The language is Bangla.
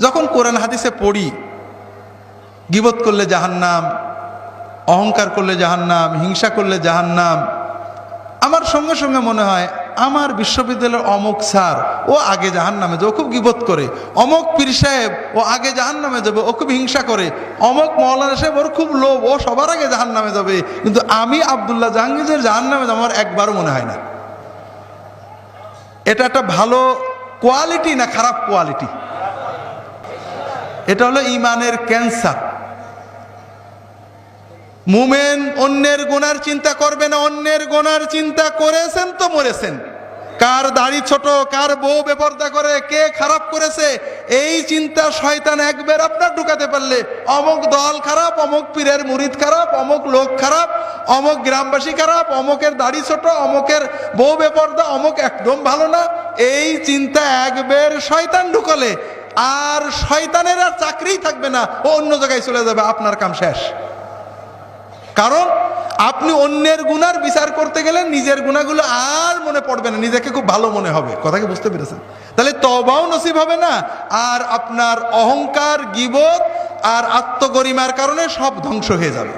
যখন কোরআন হাদিসে পড়ি গীবত করলে জাহান্নাম, অহংকার করলে জাহান্নাম, হিংসা করলে জাহান্নাম, আমার সঙ্গে সঙ্গে মনে হয় আমার বিশ্ববিদ্যালয়ের অমুক স্যার ও আগে জাহান্নামে যাবে, ও খুব গীবত করে। অমুক পীর সাহেব ও আগে জাহান্নামে যাবে, ও খুব হিংসা করে। অমুক মৌলানা সাহেব ওর খুব লোভ, ও সবার আগে জাহান্নামে যাবে। কিন্তু আমি আব্দুল্লাহ জাহাঙ্গীরের জাহান্নামে যাবো আমার একবারও মনে হয় না। এটা একটা ভালো কোয়ালিটি না খারাপ কোয়ালিটি? এটা হলো ইমানের ক্যান্সার। মুমিন অন্যের গুনার চিন্তা করবে না, অন্যের গুনার চিন্তা করেছেন তো মরেছেন। কার দাড়ি ছোট, কার বউ বেপরদা করে, কে খারাপ করেছে, এই চিন্তা শয়তান একবার আপনার ঢুকাতে পারলে অমুক দল খারাপ, অমুক পীরের মুরিদ খারাপ, অমুক লোক খারাপ, অমুক গ্রামবাসী খারাপ, অমুকের দাড়ি ছোট, অমুকের বউ বেপরদা, অমুক একদম ভালো না, এই চিন্তা একবার শয়তান ঢুকালে আর শয়তানের আর চাকরিই থাকবে না, ও অন্য জায়গায় চলে যাবে, আপনার কাম শেষ। কারণ আপনি অন্যের গুনার বিচার করতে গেলে নিজের গুনাহগুলো আর মনে পড়বে না, নিজেকে খুব ভালো মনে হবে। কথা কি বুঝতে পেরেছেন? তাহলে তওবাও নসিব হবে না, আর আপনার অহংকার, গীবত আর আত্মগরিমার কারণে সব ধ্বংস হয়ে যাবে।